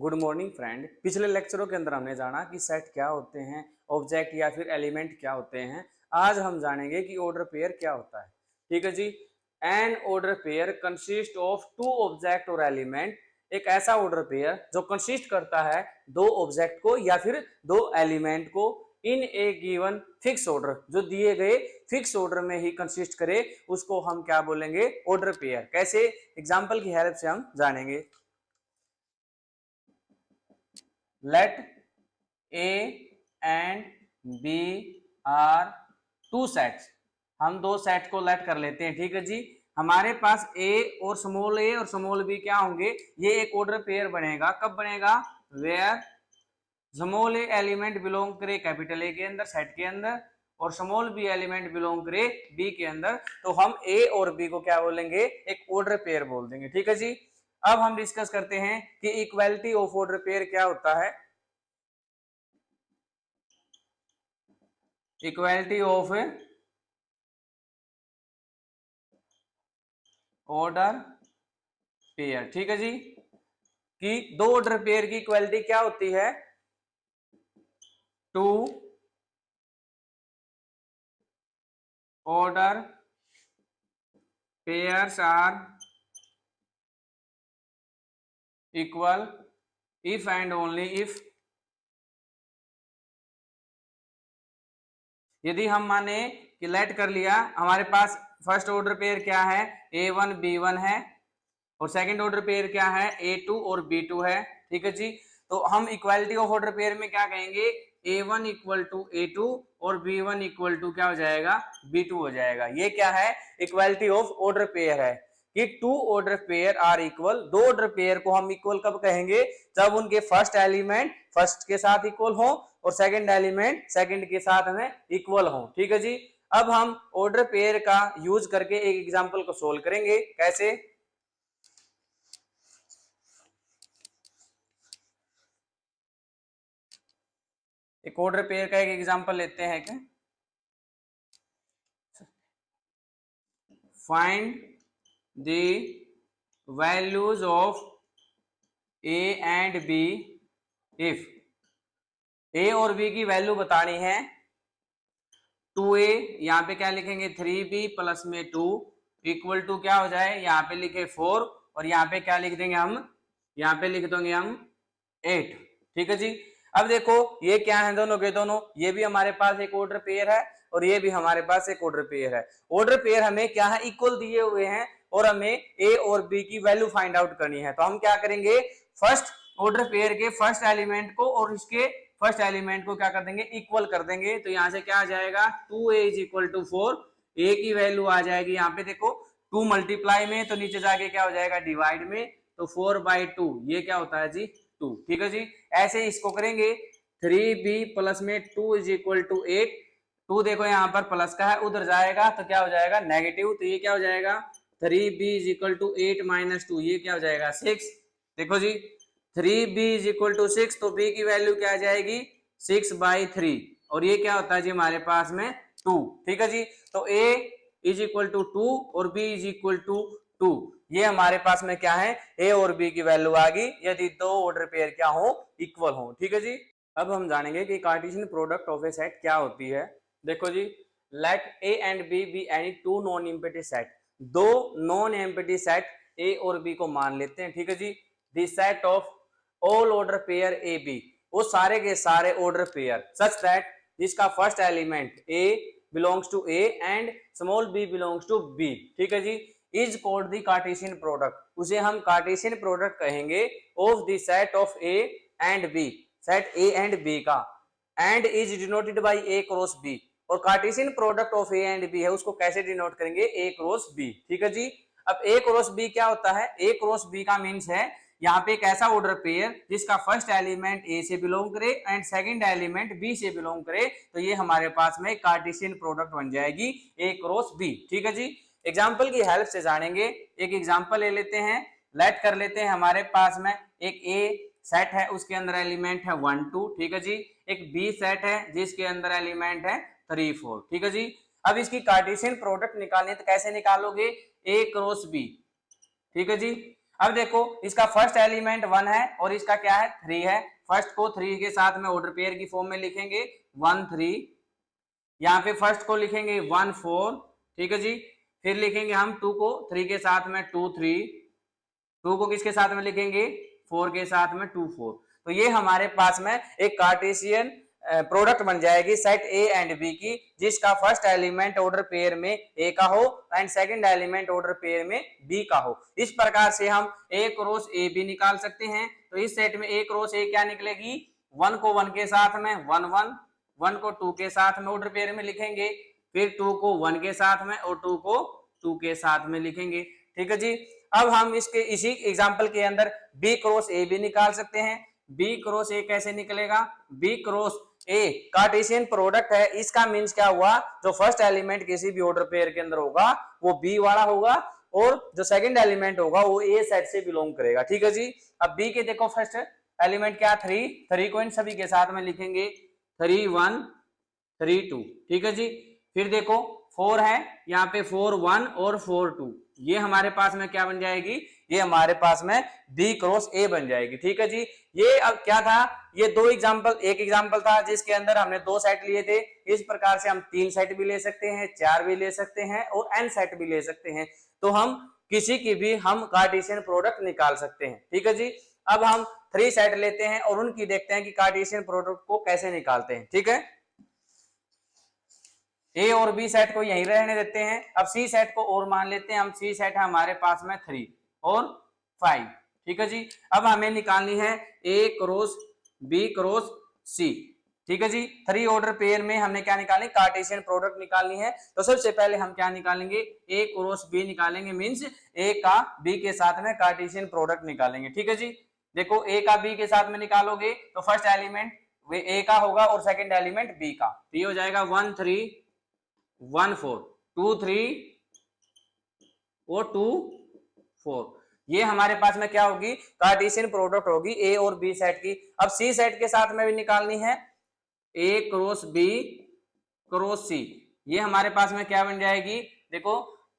Good morning friend. पिछले लेक्चरों के अंदर हमने जाना कि सेट क्या होते हैं, ऑब्जेक्ट या फिर एलिमेंट क्या होते हैं। आज हम जानेंगे कि ऑर्डर पेयर क्या होता है। ठीक है जी। An order pair consist of two object or element. एक ऐसा ऑर्डर पेयर जो कंसिस्ट करता है दो ऑब्जेक्ट को या फिर दो एलिमेंट को इन ए गिवन फिक्स ऑर्डर, जो दिए गए फिक्स ऑर्डर में ही कंसिस्ट करे, उसको हम क्या बोलेंगे? Order pair. कैसे? एग्जांपल की हेल्प से हम जानेंगे। Let A and B are two sets। हम दो सेट को लेट कर लेते हैं। ठीक है जी। हमारे पास A और स्मॉल b क्या होंगे? ये एक ऑर्डर पेयर बनेगा। कब बनेगा? Where small a element belong करे कैपिटल A के अंदर, सेट के अंदर, और स्मॉल b एलिमेंट बिलोंग करे B के अंदर, तो हम A और B को क्या बोलेंगे? एक ऑर्डर पेयर बोल देंगे। ठीक है जी। अब हम डिस्कस करते हैं कि इक्वालिटी ऑफ ऑर्डर पेयर क्या होता है। Equality of order pair. ठीक है जी। कि दो ऑर्डर पेयर की इक्वालिटी क्या होती है? Two order pairs are equal if and only if. यदि हम माने कि लेट कर लिया, हमारे पास फर्स्ट ऑर्डर पेयर क्या है? A1 B1 है, और सेकंड ऑर्डर पेयर क्या है? A2 और B2 है। ठीक है जी। तो हम इक्वालिटी ऑफ ऑर्डर पेयर में क्या कहेंगे? A1 इक्वल टू A2 और B1 इक्वल टू क्या हो जाएगा? B2 हो जाएगा। ये क्या है? इक्वालिटी ऑफ ऑर्डर पेयर है कि two order pair are equal. दो ऑर्डर पेयर को हम इक्वल कब कहेंगे? जब उनके फर्स्ट एलिमेंट फर्स्ट के साथ इक्वल हो और सेकंड एलिमेंट सेकंड के साथ में इक्वल हो। ठीक है जी। अब हम ऑर्डर पेयर का यूज करके एक एग्जांपल को सोल्व करेंगे। कैसे? एक ऑर्डर पेयर का एक एग्जांपल लेते हैं। क्या? Find the values of A and B if. A और बी की वैल्यू बतानी है। 2a, यहाँ पे क्या लिखेंगे? 3b प्लस में 2 इक्वल टू क्या हो जाए? यहाँ पे लिखे 4, और यहाँ पे क्या लिख देंगे हम? यहाँ पे लिख देंगे हम 8। ठीक है जी। अब देखो ये क्या है? दोनों के दोनों, ये भी हमारे पास एक ऑर्डर पेयर है और ये भी हमारे पास एक ऑर्डर पेयर है। ऑर्डर पेयर हमें क्या है? इक्वल दिए हुए हैं और हमें ए और बी की वैल्यू फाइंड आउट करनी है। तो हम क्या करेंगे? फर्स्ट ऑर्डर पेयर के फर्स्ट एलिमेंट को और इसके फर्स्ट एलिमेंट को क्या कर देंगे? इक्वल कर देंगे। तो यहां से क्या आ जाएगा? 2a is equal to 4। ए की वैल्यू आ जाएगी यहाँ पे देखो 2 मल्टीप्लाई में, तो नीचे जाके क्या हो जाएगा? डिवाइड में। तो 4/2 ये क्या होता है जी? 2। ठीक है जी। ऐसे इसको करेंगे। 3b प्लस में 2 इज इक्वल टू 8। 2 देखो यहाँ पर प्लस का है, उधर जाएगा तो क्या हो जाएगा? नेगेटिव। तो ये क्या हो जाएगा? 3b is equal to 8 minus 2, ये क्या हो जाएगा? 6। देखो जी 3b इज इक्वल टू 6, तो b की वैल्यू क्या आ जाएगी? 6/3, और ये क्या होता है जी हमारे पास में? 2। ठीक है जी। तो a इज इक्वल टू 2 और b इज इक्वल टू 2। ये हमारे पास में क्या है? a और b की वैल्यू आ गई यदि दो ऑर्डर पेयर क्या हो? इक्वल हो। ठीक है जी। अब हम जानेंगे कि Cartesian product of a set क्या होती है। देखो जी, let a and b be any two non empty set. दो नॉन एम्प्टी सेट a और b को मान लेते हैं। ठीक है जी। The set of all order pair A B, वो सारे के सारे ऑर्डर पेयर सच दैट जिसका first element A belongs to A and small b belongs to b। ठीक है जी। Is called the Cartesian product, उसे हम कार्टेशियन प्रोडक्ट कहेंगे of the set of A and B, set A and B का, and is denoted by A cross B. और Cartesian product of A and B है, उसको कैसे denote करेंगे? A cross B. ठीक है जी। अब ए क्रॉस बी क्या होता है? ए क्रॉस बी का मीन्स है यहाँ पे एक ऐसा ऑर्डर पेयर जिसका फर्स्ट एलिमेंट ए से बिलोंग करे एंड सेकंड एलिमेंट बी से बिलोंग करे, तो ये हमारे पास में कार्टेशियन प्रोडक्ट बन जाएगी ए क्रॉस बी। ठीक है जी। एग्जांपल की हेल्प से जानेंगे। एक एग्जांपल ले लेते हैं। लेट कर लेते हैं हमारे पास में एक ए सेट है, उसके अंदर एलिमेंट है 1 2। ठीक है जी। एक बी सेट है जिसके अंदर एलिमेंट है 3 4। ठीक है जी। अब इसकी कार्टेशियन प्रोडक्ट निकालनी है तो कैसे निकालोगे? ए क्रॉस बी। ठीक है जी। अब देखो इसका फर्स्ट एलिमेंट 1 है और इसका क्या है 3 है। फर्स्ट को 3 के साथ में ऑर्डर पेयर की फॉर्म में लिखेंगे 1 3, यहाँ पे फर्स्ट को लिखेंगे 1 4, ठीक है जी। फिर लिखेंगे हम 2 को 3 के साथ में 2 3, 2 को किसके साथ में लिखेंगे 4 के साथ में 2 4। तो ये हमारे पास में एक कार्टेशियन प्रोडक्ट बन जाएगी सेट ए एंड बी की, जिसका फर्स्ट एलिमेंट ऑर्डर पेयर में ए का हो and second element order pair में बी का हो। इस प्रकार से हम ए क्रॉस ए बी निकाल सकते हैं। तो इस सेट में ए क्रॉस ए क्या निकलेगी, 1 को 1 के साथ में 1 1, 1 को 2 के साथ में ऑर्डर पेयर में लिखेंगे, फिर 2 को 1 के साथ में और 2 को 2 के साथ में लिखेंगे, ठीक है जी। अब हम इसके इसी एग्जांपल के अंदर बी क्रॉस ए भी निकाल सकते हैं। बी क्रॉस ए कैसे निकलेगा, b cross a Cartesian product है, इसका मींस क्या हुआ, जो फर्स्ट एलिमेंट किसी भी ऑर्डर पेयर के अंदर होगा वो बी वाला होगा और जो सेकंड एलिमेंट होगा वो ए सेट से बिलोंग करेगा, ठीक है जी। अब बी के देखो फर्स्ट एलिमेंट क्या 3, 3 को इन सभी के साथ में लिखेंगे 3 1 3 2, ठीक है जी। फिर देखो 4 है, यहाँ पे 4 1 और 4 2, ये हमारे पास में क्या बन जाएगी, ये हमारे पास में बी क्रॉस ए बन जाएगी, ठीक है जी। ये अब क्या था, ये दो एग्जांपल, एक एग्जांपल था जिसके अंदर हमने 2 सेट लिए थे। इस प्रकार से हम 3 सेट भी ले सकते हैं, 4 भी ले सकते हैं और n सेट भी ले सकते हैं। तो हम किसी की भी हम कार्टेशियन प्रोडक्ट निकाल सकते हैं, ठीक है जी। अब हम 3 सेट लेते हैं और उनकी देखते हैं कि कार्टेशियन प्रोडक्ट को कैसे निकालते हैं, ठीक है। ए और बी सेट को यहीं रहने देते हैं। अब सी सेट को और मान लेते हैं हम। सी सेट है हमारे पास में 3 और 5, ठीक है जी। अब हमें निकालनी है ए क्रॉस बी क्रॉस सी, ठीक है जी। 3 ऑर्डर पेयर में हमने क्या निकालनी, कार्टेशियन प्रोडक्ट निकालनी है। तो सबसे पहले हम क्या निकालेंगे, ए क्रॉस बी निकालेंगे, मींस ए का बी के साथ में कार्टेशियन प्रोडक्ट निकालेंगे, ठीक है जी। देखो ए का बी के साथ में निकालोगे तो फर्स्ट एलिमेंट ए का होगा और सेकंड एलिमेंट बी का, तो ये हो जाएगा 1 3 1 4 2 3 और 2 4। ये हमारे पास में क्या होगी, कार्टेशियन प्रोडक्ट होगी ए और बी सेट की। अब सी सेट के साथ में भी निकालनी है, ए क्रॉस बी क्रॉस सी, ये हमारे पास में क्या बन जाएगी, देखो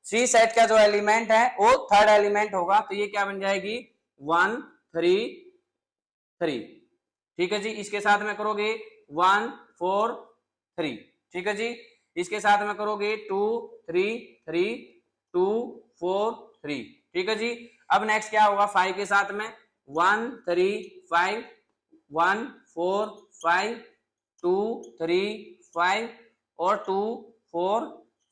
सी सेट का जो एलिमेंट है वो थर्ड एलिमेंट होगा, तो ये क्या बन जाएगी 1 3 3, ठीक है जी। इसके साथ में करोगे 1 4 3, ठीक है जी। इसके साथ में करोगे 2 3 3 2 4 3, ठीक है जी। अब नेक्स्ट क्या होगा, 5 के साथ में 1 3 5 1 4 5 2 3 5 और 2 4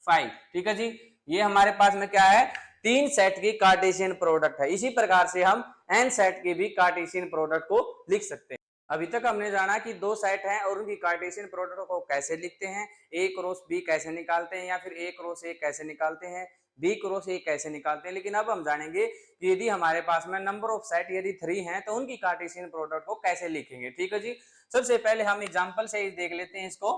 5, ठीक है जी। ये हमारे पास में क्या है, 3 सेट की कार्टेशियन प्रोडक्ट है। इसी प्रकार से हम n सेट की भी कार्टेशियन प्रोडक्ट को लिख सकते हैं। अभी तक हमने जाना कि 2 सेट हैं और उनकी कार्टेशियन प्रोडक्ट को कैसे लिखते हैं, ए क्रॉस बी कैसे निकालते हैं या फिर ए क्रॉस ए कैसे निकालते हैं, बी क्रॉस ए कैसे निकालते हैं। लेकिन अब हम जानेंगे कि यदि हमारे पास में नंबर ऑफ सेट यदि 3 हैं तो उनकी कार्टेशियन प्रोडक्ट को कैसे लिखेंगे, ठीक है जी। सबसे पहले हम एग्जांपल से ही देख लेते हैं, इसको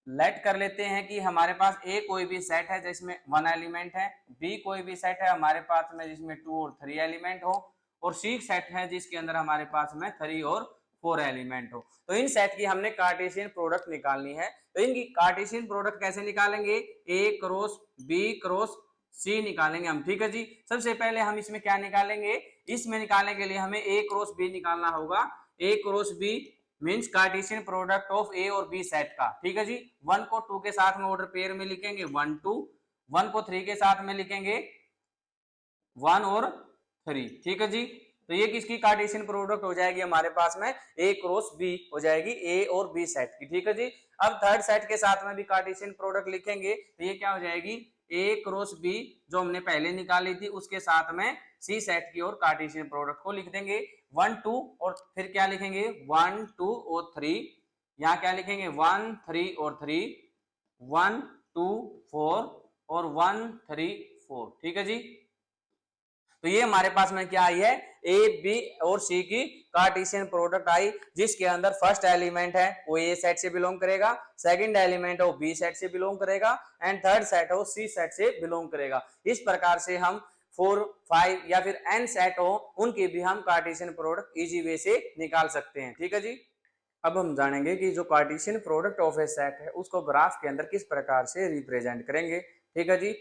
लेट कर लेते हैं कि हमारे पास ए कोई भी सेट है जिसमें 1 एलिमेंट है, बी कोई भी सेट है हमारे पास में जिसमें 2 और 3 एलिमेंट हो, और सी सेट है जिसके अंदर हमारे पास में 3 और 4 एलिमेंट हो। तो इन सेट की हमने कार्टेशियन प्रोडक्ट निकालनी है। तो इनकी कार्टेशियन प्रोडक्ट कैसे निकालेंगे, ए क्रॉस बी क्रॉस सी निकालेंगे हम, ठीक है जी। सबसे पहले हम इसमें क्या निकालेंगे, इसमें निकालने के लिए हमें ए क्रॉस बी निकालना होगा। A cross B means Cartesian product of A और बी सेट का, ठीक है जी। 1 को 2 के साथ में ऑर्डर पेयर में लिखेंगे 1 2, 1 को 3 के साथ में लिखेंगे 1 और 3, ठीक है जी। तो ये किसकी कार्टेशियन प्रोडक्ट हो जाएगी, हमारे पास में ए क्रॉस बी हो जाएगी, ए और बी सेट की, ठीक है जी। अब थर्ड सेट के साथ में भी कार्टेशियन प्रोडक्ट लिखेंगे तो ये क्या हो जाएगी, ए क्रॉस बी जो हमने पहले निकाली थी उसके साथ में सी सेट की और कार्टेशियन प्रोडक्ट को लिख देंगे 1 2 और फिर क्या लिखेंगे 1 2 और 3, यहाँ क्या लिखेंगे 1 3 और 3, 1 2 4 और 1 3 4, ठीक है जी। तो ये हमारे पास में क्या आई है, ए बी और सी की कार्टेशियन प्रोडक्ट आई, जिसके अंदर फर्स्ट एलिमेंट है वो ए सेट से बिलोंग करेगा, सेकंड एलिमेंट हो बी सेट से बिलोंग करेगा एंड थर्ड सेट हो सी सेट से बिलोंग करेगा। इस प्रकार से हम 4 5 या फिर n सेट हो उनकी भी हम कार्टेशियन प्रोडक्ट इजी वे से निकाल सकते हैं, ठीक है जी। अब हम जानेंगे कि जो Cartesian product of a set है उसको ग्राफ के अंदर किस प्रकार से रिप्रेजेंट करेंगे, ठीक है जी।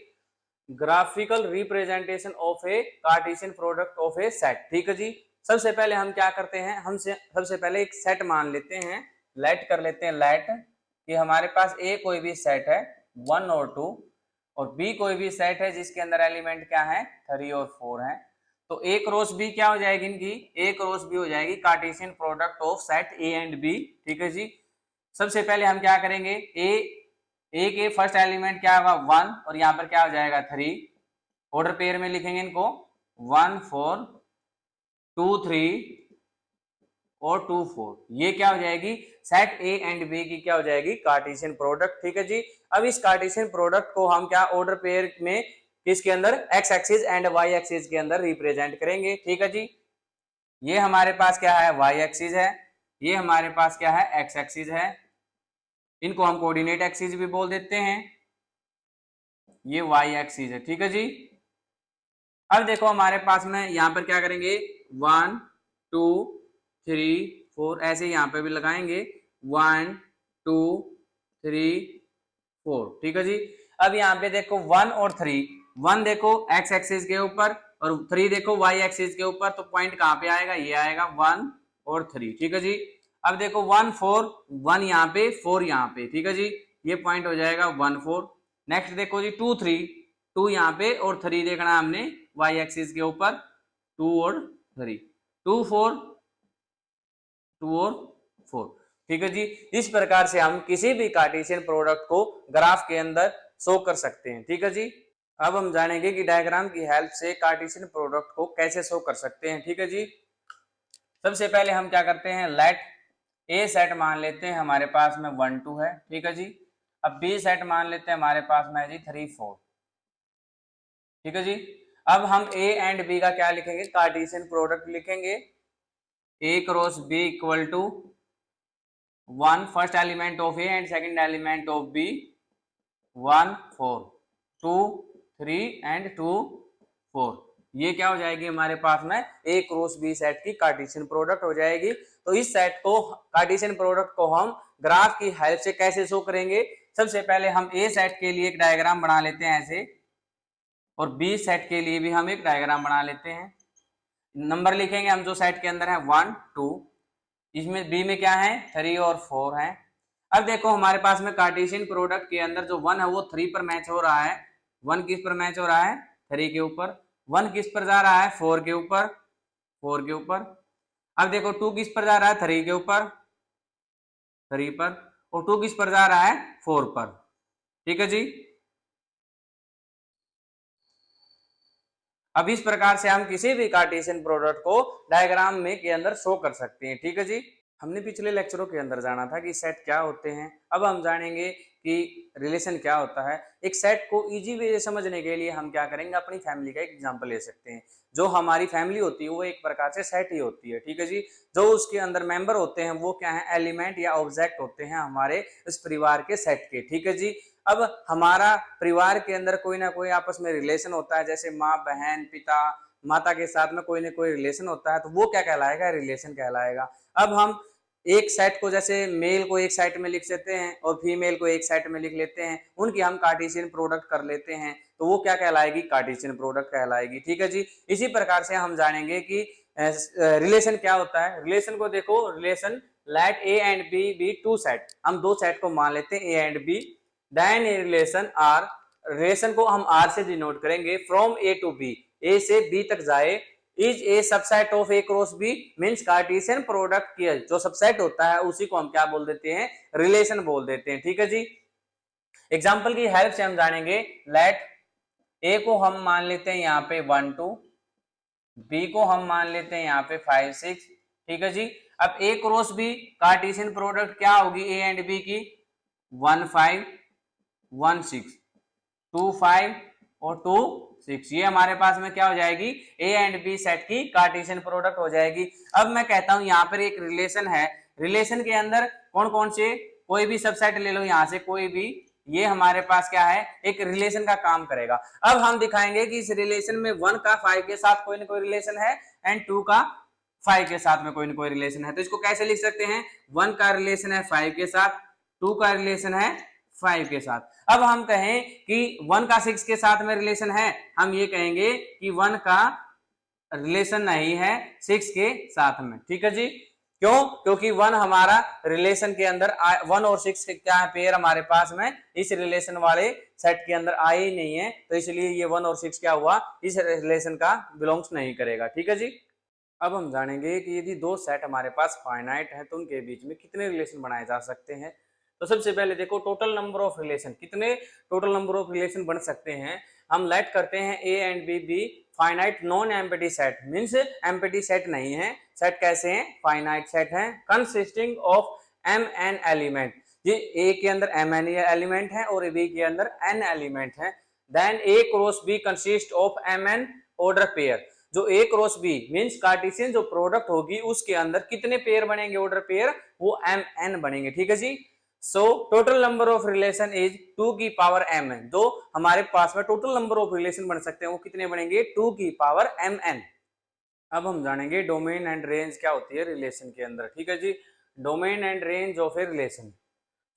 Graphical representation of a Cartesian product of a set. ठीक है जी, सबसे पहले हम क्या करते हैं, हम सबसे पहले एक सेट मान लेते हैं, लेट कर लेते हैं, लेट कि हमारे पास ए कोई भी सेट है 1 और 2 और बी कोई भी सेट है जिसके अंदर एलिमेंट क्या है 3 और 4 है। तो ए क्रॉस बी क्या हो जाएगी इनकी, ए क्रॉस बी हो जाएगी Cartesian product of set A and b. ठीक है जी, सबसे पहले हम क्या करेंगे, ए के फर्स्ट एलिमेंट क्या होगा 1 और यहाँ पर क्या हो जाएगा 3, ऑर्डर पेयर में लिखेंगे इनको 1 4 2 3 और 2 4, ये क्या हो जाएगी सेट ए एंड बी की क्या हो जाएगी कार्टेशियन प्रोडक्ट। ठीक है जी, अब इस कार्टेशियन प्रोडक्ट को हम क्या ऑर्डर पेयर में किसके अंदर x axis and y axis के अंदर रिप्रेजेंट करेंगे। ठीक है जी, ये हमारे पास क्या है वाई एक्सिस है, ये हमारे पास क्या है एक्स एक्सिस है, इनको हम कोऑर्डिनेट एक्सिस भी बोल देते हैं, ये वाई एक्सिस है। ठीक है जी, अब देखो हमारे पास में यहाँ पर क्या करेंगे 1 2 3 4 ऐसे यहाँ पे भी लगाएंगे 1 2 3 4। ठीक है जी, अब यहाँ पे देखो 1 और 3, 1 देखो एक्स एक्सिस के ऊपर और 3 देखो वाई एक्सिस के ऊपर, तो पॉइंट कहाँ पे आएगा, ये आएगा 1 और 3। ठीक है जी, अब देखो 1 4, 1 यहाँ पे 4 यहाँ पे। ठीक है जी, ये पॉइंट हो जाएगा 1 4। नेक्स्ट देखो जी 2 3, 2 यहाँ पे और 3 देखना हमने वाई एक्सिस के ऊपर, 2 और 3, 2 4 2 और 4। ठीक है जी, इस प्रकार से हम किसी भी कार्टेशियन प्रोडक्ट को ग्राफ के अंदर शो कर सकते हैं। ठीक है जी, अब हम जानेंगे कि डायग्राम की हेल्प से कार्टेशियन प्रोडक्ट को कैसे शो कर सकते हैं। ठीक है जी, सबसे पहले हम क्या करते हैं, लेट ए सेट मान लेते हैं हमारे पास में 1 2 है। ठीक है जी, अब बी सेट मान लेते हैं हमारे पास में जी 3 4। ठीक है जी, अब हम ए एंड बी का क्या लिखेंगे कार्टेशियन प्रोडक्ट लिखेंगे, A cross B equal to 1 first element of A and second element of B 1 4 2 3 and 2 4, ये क्या हो जाएगी हमारे पास में ए क्रॉस बी सेट की कार्टेशियन प्रोडक्ट हो जाएगी। तो इस सेट को कार्टेशियन प्रोडक्ट को हम ग्राफ की हेल्प से कैसे शो करेंगे, सबसे पहले हम ए सेट के लिए एक डायग्राम बना लेते हैं ऐसे, और बी सेट के लिए भी हम एक डायग्राम बना लेते हैं। नंबर लिखेंगे हम जो सेट के अंदर है 1 2, इसमें बी में क्या है 3 और 4 है। अब देखो हमारे पास में कार्टेशियन प्रोडक्ट के अंदर जो 1 है वो 3 पर मैच हो रहा है, 1 किस पर मैच हो रहा है 3 के ऊपर, 1 किस पर जा रहा है 4 के ऊपर, 4 के ऊपर। अब देखो 2 किस पर जा रहा है 3 के ऊपर, 3 पर, और 2 किस पर जा रहा है 4 पर। ठीक है जी, अब इस प्रकार से हम किसी भी कार्टेशियन प्रोडक्ट को डायग्राम में के अंदर शो कर सकते हैं। ठीक है जी, हमने पिछले लेक्चरों के अंदर जाना था कि सेट क्या होते हैं, अब हम जानेंगे कि रिलेशन क्या होता है। एक सेट को इजी वे से समझने के लिए हम क्या करेंगे, अपनी फैमिली का एक एग्जांपल ले सकते हैं। जो हमारी फैमिली होती है वो एक प्रकार से सेट ही होती है। ठीक है जी, जो उसके अंदर मेंबर होते हैं वो क्या है एलिमेंट या ऑब्जेक्ट होते हैं हमारे इस परिवार के सेट के। ठीक है जी, अब हमारा परिवार के अंदर कोई ना कोई आपस में रिलेशन होता है, जैसे माँ बहन पिता माता के साथ में कोई ना कोई रिलेशन होता है, तो वो क्या कहलाएगा रिलेशन कहलाएगा। अब हम एक सेट को जैसे मेल को एक साइड में लिख लेते हैं और फीमेल को एक साइड में लिख लेते हैं, उनकी हम कार्टेशियन प्रोडक्ट कर लेते हैं, तो वो क्या कहलाएगी कार्टेशियन प्रोडक्ट कहलाएगी। ठीक है जी, इसी प्रकार से हम जानेंगे कि रिलेशन क्या होता है। रिलेशन को देखो, relation let a and B be two set, हम दो सेट को मान लेते हैं ए and b, then a relation r, relation को हम आर से डिनोट करेंगे, from A to b, a से बी तक जाए, is a subset of a cross B, means Cartesian product की जो सबसेट होता है उसी को हम क्या बोल देते हैं रिलेशन बोल देते हैं। ठीक है जी, एग्जांपल की हेल्प से हम जानेंगे, लेट ए को हम मान लेते हैं यहाँ पे 1 2, बी को हम मान लेते हैं यहाँ पे 5 6। ठीक है जी, अब ए क्रॉस बी कार्टेशियन प्रोडक्ट क्या होगी ए एंड बी की 1 5 1 6 2 5 और 2 6, ये हमारे पास में क्या हो जाएगी ए एंड बी सेट की कार्टेशियन प्रोडक्ट हो जाएगी। अब मैं कहता हूं यहाँ पर एक रिलेशन है, रिलेशन के अंदर कौन कौन से, कोई भी सबसेट ले लो यहाँ से कोई भी, ये हमारे पास क्या है एक रिलेशन का काम करेगा। अब हम दिखाएंगे कि इस रिलेशन में 1 का 5 के साथ कोई ना कोई रिलेशन है एंड 2 का 5 के साथ में कोई ना कोई रिलेशन है। तो इसको कैसे लिख सकते हैं, 1 का रिलेशन है 5 के साथ, 2 का रिलेशन है 5 के साथ। अब हम कहें कि 1 का 6 के साथ में रिलेशन है, हम ये कहेंगे कि 1 का रिलेशन नहीं है 6 के साथ में। ठीक है जी, क्यों? क्योंकि 1 हमारा रिलेशन के अंदर 1 और 6 के क्या है, पेयर हमारे पास में इस रिलेशन वाले सेट के अंदर आए ही नहीं है, तो इसलिए ये 1 और 6 क्या हुआ, इस रिलेशन का बिलोंग्स नहीं करेगा। ठीक है जी। अब हम जानेंगे कि यदि दो सेट हमारे पास फाइनाइट है तो उनके बीच में कितने रिलेशन बनाए जा सकते हैं। तो सबसे पहले देखो टोटल नंबर ऑफ रिलेशन, कितने टोटल नंबर ऑफ रिलेशन बन सकते हैं। हम लेट करते हैं ए and B be finite non empty set, means empty set नहीं है। सेट कैसे हैं? फाइनाइट सेट हैं, consisting of M n element. ये ए के अंदर एम एन एलिमेंट है और बी के अंदर एन एलिमेंट है। Then A cross B consist of M N order pair. जो A cross B means Cartesian जो प्रोडक्ट होगी उसके अंदर कितने पेयर बनेंगे, ऑर्डर पेयर, वो एम एन बनेंगे। ठीक है जी। So total number of relation is 2 की पावर एम एन। जो हमारे पास में टोटल नंबर ऑफ रिलेशन बन सकते हैं वो कितने बनेंगे, 2 की पावर एम एन। अब हम जानेंगे डोमेन एंड रेंज क्या होती है रिलेशन के अंदर। ठीक है जी, domain and range of a relation.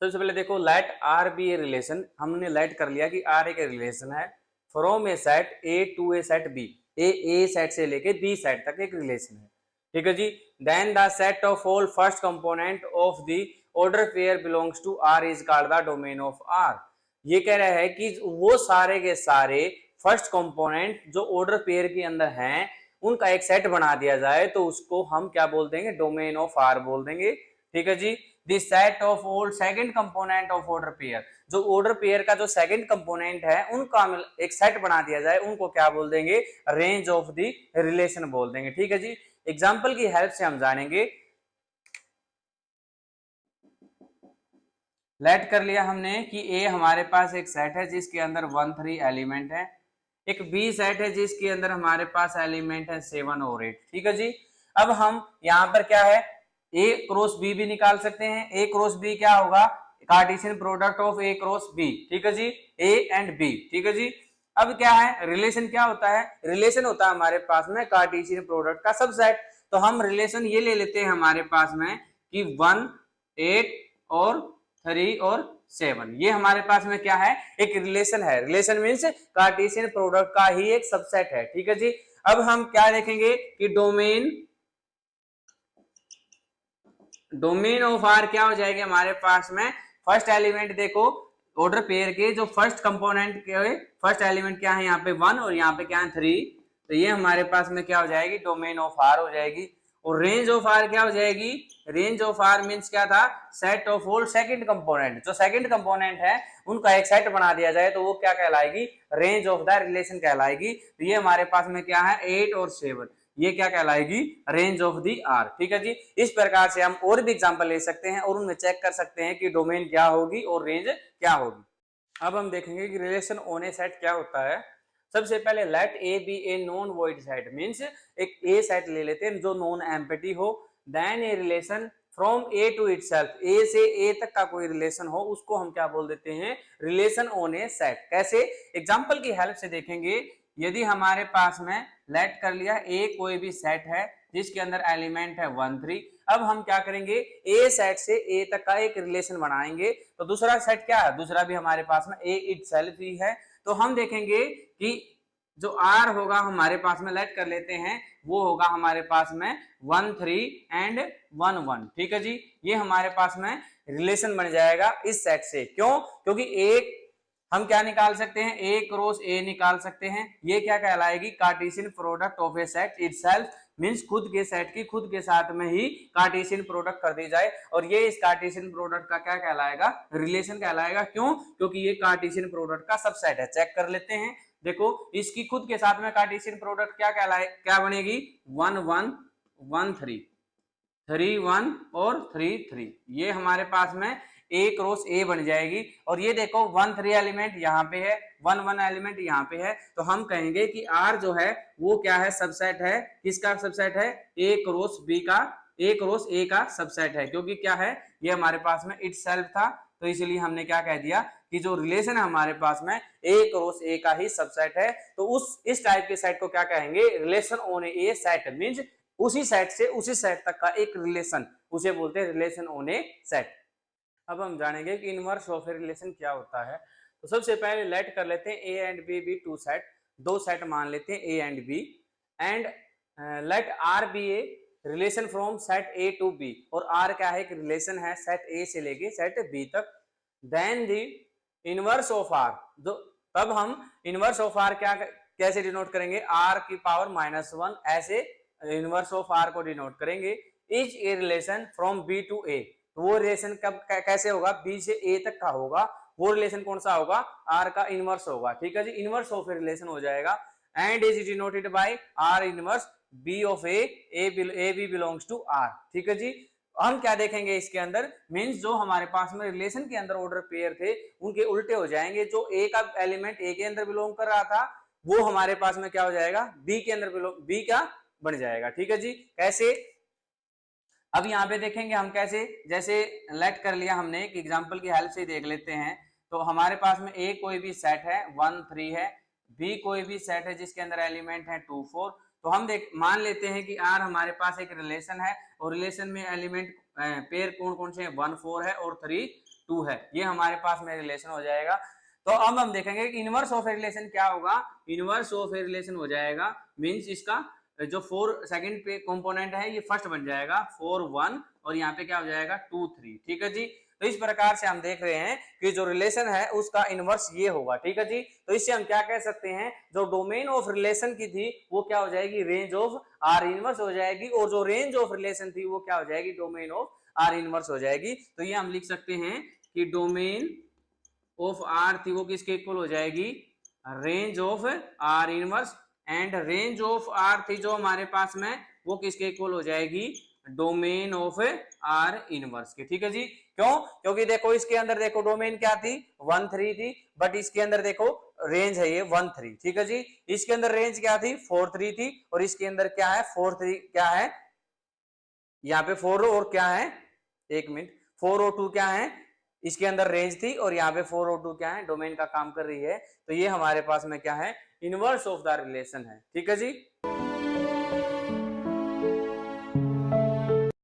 सबसे पहले देखो let R be a relation, हमने लेट कर लिया कि आर एक रिलेशन है from a set A to a set B. A set से लेके बी सेट तक एक रिलेशन है। ठीक है जी। Then the set of all first component of the order pair belongs to R is called the domain of R. ये कह रहा है कि वो सारे के सारे फर्स्ट कंपोनेंट जो ऑर्डर पेयर के अंदर हैं उनका एक सेट बना दिया जाए तो उसको हम क्या बोल देंगे, डोमेन ऑफ आर बोल देंगे। ठीक है जी। The set of all second component of order pair, जो ऑर्डर पेयर का जो सेकंड कंपोनेंट है उनका एक सेट बना दिया जाए उनको क्या बोल देंगे, रेंज ऑफ द रिलेशन बोल देंगे। ठीक है जी। एग्जांपल की हेल्प से हम जानेंगे। लेट कर लिया हमने कि ए हमारे पास एक सेट है जिसके अंदर 1 3 एलिमेंट है, एक बी सेट है जिसके अंदर हमारे पास एलिमेंट है 7 और 8। ठीक है जी। अब हम यहाँ पर क्या है, ए क्रॉस बी भी निकाल सकते हैं। ए क्रॉस बी क्या होगा, Cartesian product of a cross B. ठीक है जी, ए एंड बी। ठीक है जी। अब क्या है, रिलेशन क्या होता है, रिलेशन होता है हमारे पास में कार्टेशियन प्रोडक्ट का सबसेट। तो हम रिलेशन ये ले लेते हैं हमारे पास में कि 1 8 और 3 और 7, ये हमारे पास में क्या है, एक रिलेशन है। रिलेशन मीन्स कार्टेशियन प्रोडक्ट का ही एक सबसेट है। ठीक है जी। अब हम क्या देखेंगे कि डोमेन ऑफ आर क्या हो जाएगी हमारे पास में, फर्स्ट एलिमेंट देखो ऑर्डर पेयर के जो फर्स्ट कंपोनेंट के फर्स्ट एलिमेंट क्या है, यहाँ पे 1 और यहाँ पे क्या है 3, तो ये हमारे पास में क्या हो जाएगी, डोमेन ऑफ आर हो जाएगी। और रेंज ऑफ आर क्या हो जाएगी, रेंज ऑफ आर मींस क्या था, set of all second component. जो सेकंड कंपोनेंट है उनका एक सेट बना दिया जाए तो वो क्या कहलाएगी, रेंज ऑफ द रिलेशन कहलाएगी। तो ये हमारे पास में क्या है 8 और 7, ये क्या कहलाएगी, रेंज ऑफ दी आर। ठीक है जी। इस प्रकार से हम और भी एग्जांपल ले सकते हैं और उनमें चेक कर सकते हैं कि डोमेन क्या होगी और रेंज क्या होगी। अब हम देखेंगे कि रिलेशन ऑन ए सेट क्या होता है। सबसे पहले let A be a non void set, means एक ए सेट ले लेते हैं जो नॉन एम्प्टी हो। Then a relation from A to itself, A से ए तक का कोई रिलेशन हो उसको हम क्या बोल देते हैं, रिलेशन ऑन ए सेट। कैसे, एग्जांपल की हेल्प से देखेंगे। यदि हमारे पास में लेट कर लिया ए कोई भी सेट है जिसके अंदर एलिमेंट है 1 3, अब हम क्या करेंगे, ए सेट से ए तक का एक रिलेशन बनाएंगे। तो दूसरा सेट क्या है, दूसरा भी हमारे पास में ए इटसेल्फ ही है। तो हम देखेंगे कि जो आर होगा हमारे पास में, लेट कर लेते हैं, वो होगा हमारे पास में 1 3 एंड 1 1। ठीक है जी। ये हमारे पास में रिलेशन बन जाएगा इस सेट से। क्यों, क्योंकि एक हम क्या निकाल सकते हैं, ए क्रॉस ए निकाल सकते हैं। ये क्या कहलाएगी, cartesian product of a set itself, means खुद के सेट की खुद के साथ में ही कार्टेशियन प्रोडक्ट कर दी जाए और ये इस कार्टेशियन प्रोडक्ट का क्या कहलाएगा, रिलेशन कहलाएगा। क्यों, क्योंकि ये कार्टेशियन प्रोडक्ट का सबसेट है। चेक कर लेते हैं, देखो इसकी खुद के साथ में कार्टेशियन प्रोडक्ट क्या कहलाए, क्या बनेगी, 1 1 1 3 3 1 और 3 3, ये हमारे पास में ए क्रॉस ए बन जाएगी। और ये देखो 1 3 एलिमेंट यहाँ पे है, 1 1 एलिमेंट यहाँ पे है, तो हम कहेंगे कि आर जो है वो क्या है, सबसेट है। किसका सबसेट है, ए क्रॉस बी का, ए क्रॉस ए का सबसेट है। क्योंकि क्या है, ये हमारे पास में इटसेल्फ था, तो इसलिए हमने क्या कह दिया कि जो रिलेशन है हमारे पास में ए क्रॉस ए का ही सबसेट है। तो इस टाइप के सेट को क्या कहेंगे, relation on A set, means उसी सेट से उसी सेट तक का एक रिलेशन, उसे बोलते हैं रिलेशन ऑन ए सेट। अब हम जानेंगे कि इनवर्स ऑफ ए रिलेशन क्या होता है। तो सबसे पहले लेट कर लेते हैं ए and B be two set, दो सेट मान लेते हैं ए and B, and let R be a relation from set A to B, और आर क्या है, एक रिलेशन है सेट ए से लेके सेट बी तक। Then the inverse of R, तब हम इनवर्स ऑफ आर क्या कैसे डिनोट करेंगे, आर की पावर -1 ऐसे इनवर्स ऑफ आर को डिनोट करेंगे। Is a relation from B to A, तो वो रिलेशन कब कैसे होगा, बी से ए तक का होगा, वो रिलेशन कौन सा होगा, आर का इनवर्स होगा। ठीक है जी, इनवर्स ऑफ ए रिलेशन हो जाएगा। And is denoted by R inverse B of A B belongs to R. ठीक है जी, हम क्या देखेंगे इसके अंदर, मींस जो हमारे पास में रिलेशन के अंदर ऑर्डर पेयर थे उनके उल्टे हो जाएंगे। जो ए का एलिमेंट ए के अंदर बिलोंग कर रहा था वो हमारे पास में क्या हो जाएगा, बी के अंदर बी का बन जाएगा। ठीक है जी, कैसे, अब यहाँ पे देखेंगे हम कैसे, जैसे लेट कर लिया हमने, एक एग्जांपल की हेल्प से देख लेते हैं। तो हमारे पास में ए कोई भी सेट है 1 3 है, बी कोई भी सेट है जिसके अंदर एलिमेंट है 2 4। तो हम मान लेते हैं कि आर हमारे पास एक रिलेशन है और रिलेशन में एलिमेंट पेयर कौन कौन से 1 4 है और 3 2 है, ये हमारे पास में रिलेशन हो जाएगा। तो अब हम देखेंगे कि इनवर्स ऑफ ए रिलेशन क्या होगा। इनवर्स ऑफ ए रिलेशन हो जाएगा मींस इसका जो 4 सेकंड पे कंपोनेंट है ये फर्स्ट बन जाएगा 4 1, और यहाँ पे क्या हो जाएगा 2 3। ठीक है जी, तो इस प्रकार से हम देख रहे हैं कि जो रिलेशन है उसका इनवर्स ये होगा। ठीक है जी, तो इससे हम क्या कह सकते हैं, जो डोमेन ऑफ रिलेशन की थी वो क्या हो जाएगी, रेंज ऑफ आर इनवर्स हो जाएगी, और जो रेंज ऑफ रिलेशन थी वो क्या हो जाएगी, डोमेन ऑफ आर इनवर्स हो जाएगी। तो ये हम लिख सकते हैं कि डोमेन ऑफ आर थी वो किसके इक्वल हो जाएगी, range of R inverse, and range of R थी जो हमारे पास में वो किसके इक्वल हो जाएगी, डोमेन ऑफ आर इनवर्स के। ठीक है जी, क्यों, क्योंकि देखो इसके अंदर देखो डोमेन क्या थी 1 3 थी, बट इसके अंदर देखो रेंज है ये 1 3। ठीक है जी, इसके अंदर रेंज क्या थी 4 3 थी, और इसके अंदर क्या है 4 3 क्या है, यहाँ पे 4 और क्या है, एक मिनट, 4 और 2 क्या है, इसके अंदर रेंज थी और यहाँ पे 4 और 2 क्या है, डोमेन का काम कर रही है। तो ये हमारे पास में क्या है, इनवर्स ऑफ द रिलेशन है। ठीक है जी।